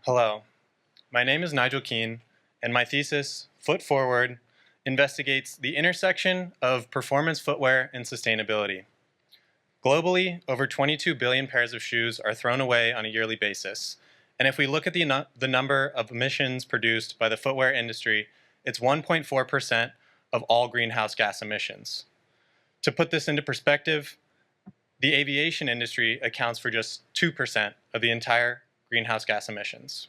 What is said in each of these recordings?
Hello, my name is Nigel Keen, and my thesis, Foot Forward, investigates the intersection of performance footwear and sustainability. Globally, over 22 billion pairs of shoes are thrown away on a yearly basis, and if we look at the number of emissions produced by the footwear industry, it's 1.4% of all greenhouse gas emissions. To put this into perspective, the aviation industry accounts for just 2% of the entire greenhouse gas emissions.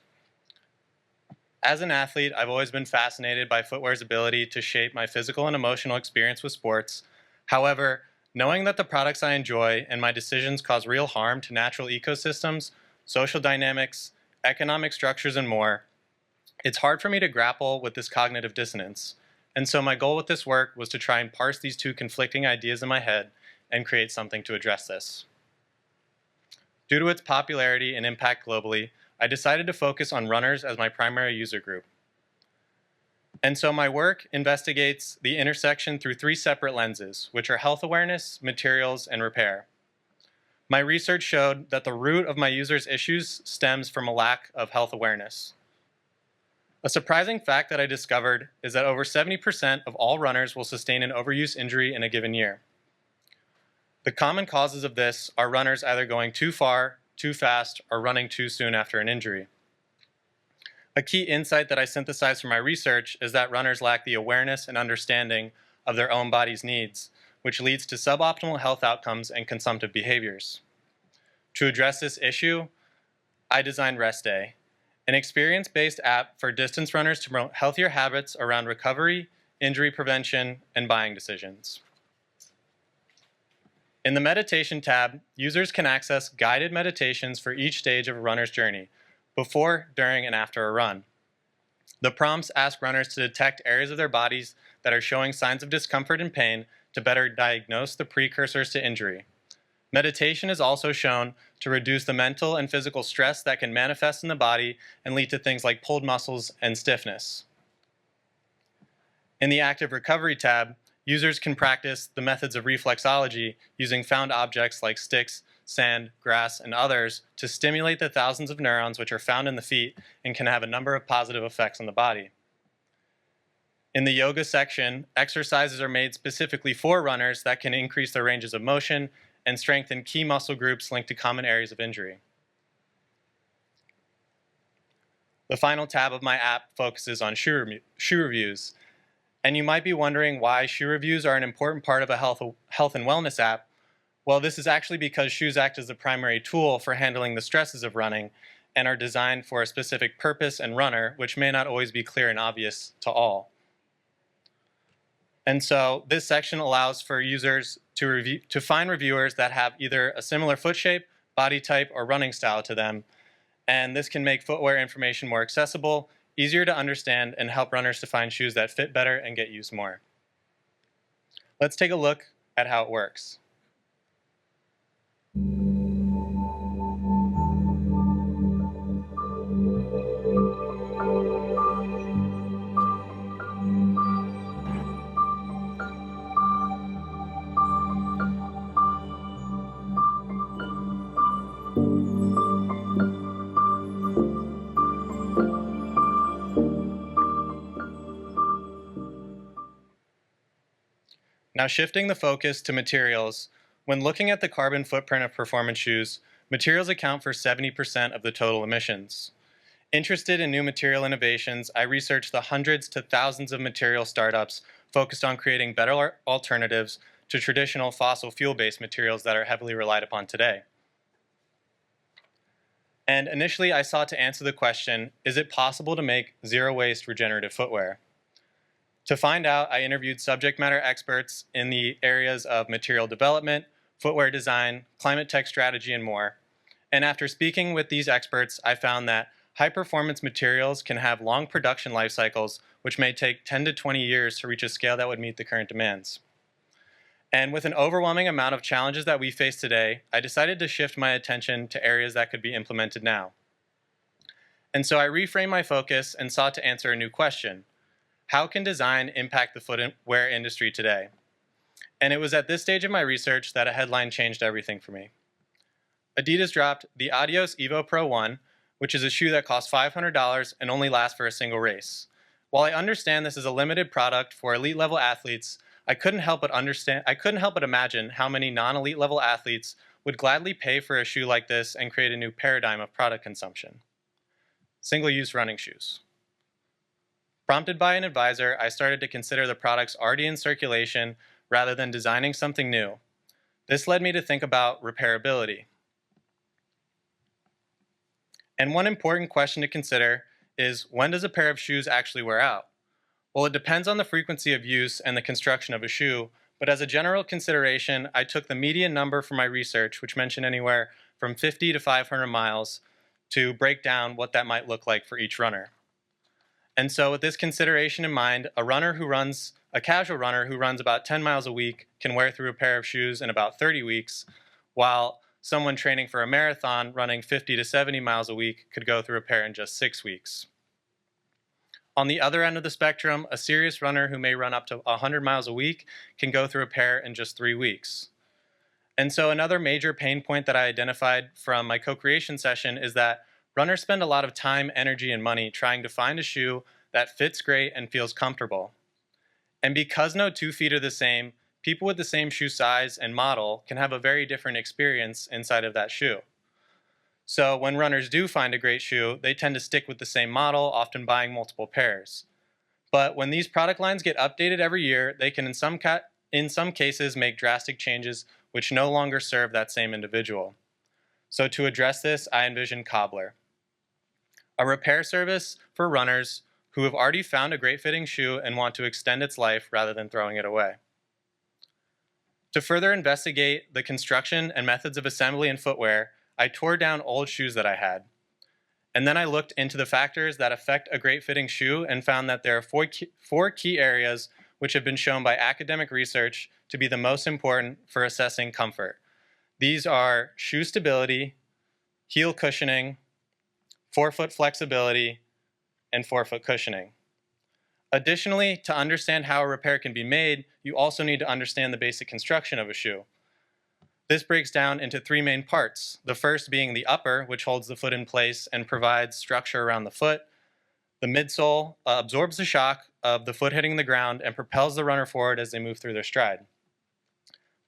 As an athlete, I've always been fascinated by footwear's ability to shape my physical and emotional experience with sports. However, knowing that the products I enjoy and my decisions cause real harm to natural ecosystems, social dynamics, economic structures, and more, it's hard for me to grapple with this cognitive dissonance. And so my goal with this work was to try and parse these two conflicting ideas in my head and create something to address this. Due to its popularity and impact globally, I decided to focus on runners as my primary user group. And so my work investigates the intersection through three separate lenses, which are health awareness, materials, and repair. My research showed that the root of my users' issues stems from a lack of health awareness. A surprising fact that I discovered is that over 70% of all runners will sustain an overuse injury in a given year. The common causes of this are runners either going too far, too fast, or running too soon after an injury. A key insight that I synthesized from my research is that runners lack the awareness and understanding of their own body's needs, which leads to suboptimal health outcomes and consumptive behaviors. To address this issue, I designed Rest Day, an experience-based app for distance runners to promote healthier habits around recovery, injury prevention, and buying decisions. In the Meditation tab, users can access guided meditations for each stage of a runner's journey, before, during, and after a run. The prompts ask runners to detect areas of their bodies that are showing signs of discomfort and pain to better diagnose the precursors to injury. Meditation is also shown to reduce the mental and physical stress that can manifest in the body and lead to things like pulled muscles and stiffness. In the Active Recovery tab, users can practice the methods of reflexology using found objects like sticks, sand, grass, and others to stimulate the thousands of neurons which are found in the feet and can have a number of positive effects on the body. In the yoga section, exercises are made specifically for runners that can increase their ranges of motion and strengthen key muscle groups linked to common areas of injury. The final tab of my app focuses on shoe reviews. And you might be wondering why shoe reviews are an important part of a health and wellness app. Well, this is actually because shoes act as the primary tool for handling the stresses of running and are designed for a specific purpose and runner, which may not always be clear and obvious to all. And so this section allows for users to find reviewers that have either a similar foot shape, body type, or running style to them. And this can make footwear information more accessible, easier to understand, and help runners to find shoes that fit better and get used more. Let's take a look at how it works. Now shifting the focus to materials, when looking at the carbon footprint of performance shoes, materials account for 70% of the total emissions. Interested in new material innovations, I researched the hundreds to thousands of material startups focused on creating better alternatives to traditional fossil fuel-based materials that are heavily relied upon today. And initially I sought to answer the question, is it possible to make zero-waste regenerative footwear? To find out, I interviewed subject matter experts in the areas of material development, footwear design, climate tech strategy, and more. And after speaking with these experts, I found that high-performance materials can have long production life cycles, which may take 10 to 20 years to reach a scale that would meet the current demands. And with an overwhelming amount of challenges that we face today, I decided to shift my attention to areas that could be implemented now. And so I reframed my focus and sought to answer a new question. How can design impact the footwear industry today? And it was at this stage of my research that a headline changed everything for me. Adidas dropped the Adios Evo Pro 1, which is a shoe that costs $500 and only lasts for a single race. While I understand this is a limited product for elite level athletes, I couldn't help but imagine how many non-elite level athletes would gladly pay for a shoe like this and create a new paradigm of product consumption. Single-use running shoes. Prompted by an advisor, I started to consider the products already in circulation rather than designing something new. This led me to think about repairability. And one important question to consider is, when does a pair of shoes actually wear out? Well, it depends on the frequency of use and the construction of a shoe, but as a general consideration, I took the median number for my research, which mentioned anywhere from 50 to 500 miles, to break down what that might look like for each runner. And so with this consideration in mind, a casual runner who runs about 10 miles a week can wear through a pair of shoes in about 30 weeks, while someone training for a marathon running 50 to 70 miles a week could go through a pair in just 6 weeks. On the other end of the spectrum, a serious runner who may run up to 100 miles a week can go through a pair in just 3 weeks. And so another major pain point that I identified from my co-creation session is that runners spend a lot of time, energy, and money trying to find a shoe that fits great and feels comfortable. And because no 2 feet are the same, people with the same shoe size and model can have a very different experience inside of that shoe. So when runners do find a great shoe, they tend to stick with the same model, often buying multiple pairs. But when these product lines get updated every year, they can in some cases make drastic changes which no longer serve that same individual. So to address this, I envision Cobbler, a repair service for runners who have already found a great fitting shoe and want to extend its life rather than throwing it away. To further investigate the construction and methods of assembly and footwear, I tore down old shoes that I had. And then I looked into the factors that affect a great fitting shoe and found that there are four key areas which have been shown by academic research to be the most important for assessing comfort. These are shoe stability, heel cushioning, forefoot flexibility, and forefoot cushioning. Additionally, to understand how a repair can be made, you also need to understand the basic construction of a shoe. This breaks down into 3 main parts, the first being the upper, which holds the foot in place and provides structure around the foot. The midsole absorbs the shock of the foot hitting the ground and propels the runner forward as they move through their stride.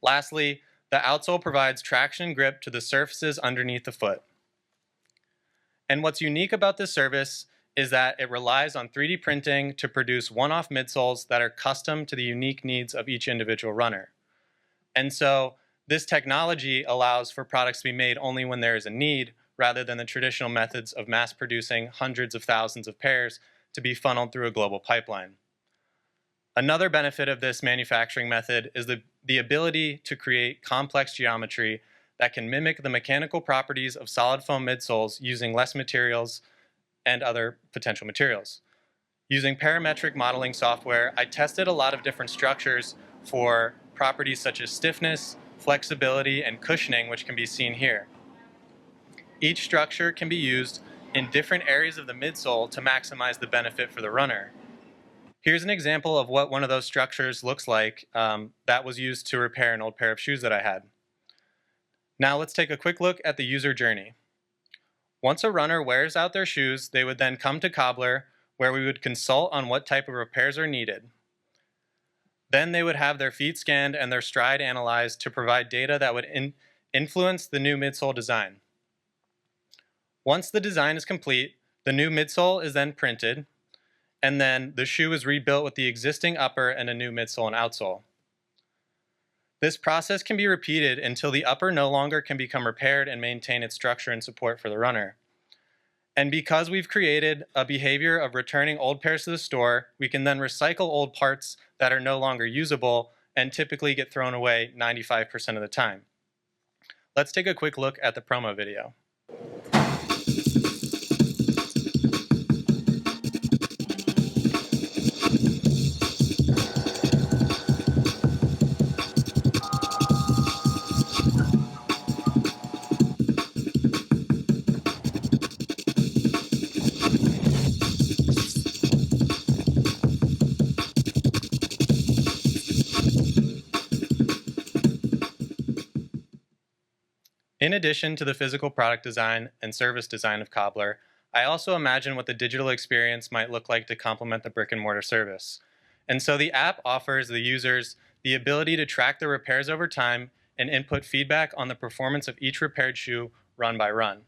Lastly, the outsole provides traction and grip to the surfaces underneath the foot. And what's unique about this service is that it relies on 3D printing to produce one-off midsoles that are custom to the unique needs of each individual runner. And so this technology allows for products to be made only when there is a need, rather than the traditional methods of mass producing hundreds of thousands of pairs to be funneled through a global pipeline. Another benefit of this manufacturing method is the ability to create complex geometry that can mimic the mechanical properties of solid foam midsoles using less materials and other potential materials. Using parametric modeling software, I tested a lot of different structures for properties such as stiffness, flexibility, and cushioning, which can be seen here. Each structure can be used in different areas of the midsole to maximize the benefit for the runner. Here's an example of what one of those structures looks like that was used to repair an old pair of shoes that I had. Now let's take a quick look at the user journey. Once a runner wears out their shoes, they would then come to Cobbler, where we would consult on what type of repairs are needed. Then they would have their feet scanned and their stride analyzed to provide data that would influence the new midsole design. Once the design is complete, the new midsole is then printed, and then the shoe is rebuilt with the existing upper and a new midsole and outsole. This process can be repeated until the upper no longer can become repaired and maintain its structure and support for the runner. And because we've created a behavior of returning old pairs to the store, we can then recycle old parts that are no longer usable and typically get thrown away 95% of the time. Let's take a quick look at the promo video. In addition to the physical product design and service design of Cobbler, I also imagine what the digital experience might look like to complement the brick and mortar service. And so the app offers the users the ability to track their repairs over time and input feedback on the performance of each repaired shoe run by run.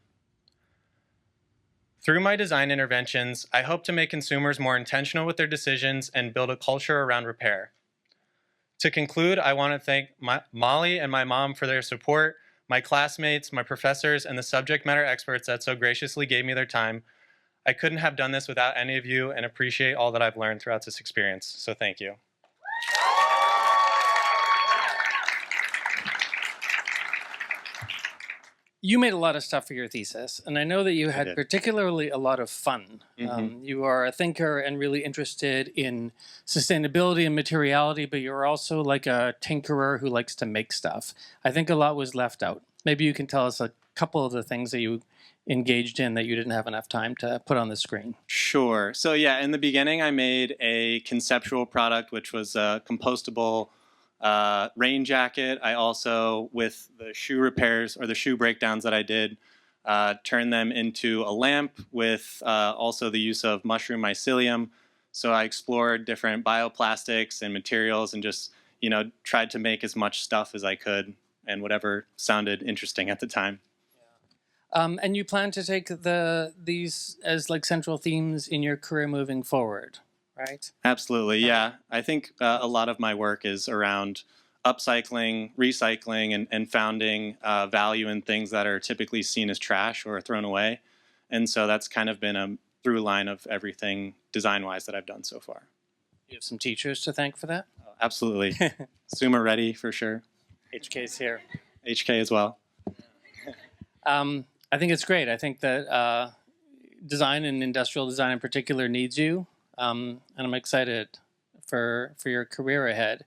Through my design interventions, I hope to make consumers more intentional with their decisions and build a culture around repair. To conclude, I want to thank Molly and my mom for their support, my classmates, my professors, and the subject matter experts that so graciously gave me their time. I couldn't have done this without any of you and appreciate all that I've learned throughout this experience, so thank you. You made a lot of stuff for your thesis, and I know that you had particularly a lot of fun. You are a thinker and really interested in sustainability and materiality, but you're also like a tinkerer who likes to make stuff. I think a lot was left out. Maybe you can tell us a couple of the things that you engaged in that you didn't have enough time to put on the screen. Sure. So yeah, in the beginning I made a conceptual product, which was a compostable rain jacket. I also, with the shoe repairs or the shoe breakdowns that I did, turned them into a lamp with also the use of mushroom mycelium. So I explored different bioplastics and materials and just, tried to make as much stuff as I could and whatever sounded interesting at the time. And you plan to take these as like central themes in your career moving forward, right? Absolutely, yeah. I think a lot of my work is around upcycling, recycling, and founding value in things that are typically seen as trash or thrown away. And so that's kind of been a through line of everything design-wise that I've done so far. You have some teachers to thank for that? Oh, absolutely. Suma Reddy, for sure. HK's here. HK as well. I think it's great. I think that design and industrial design in particular needs you. And I'm excited for your career ahead.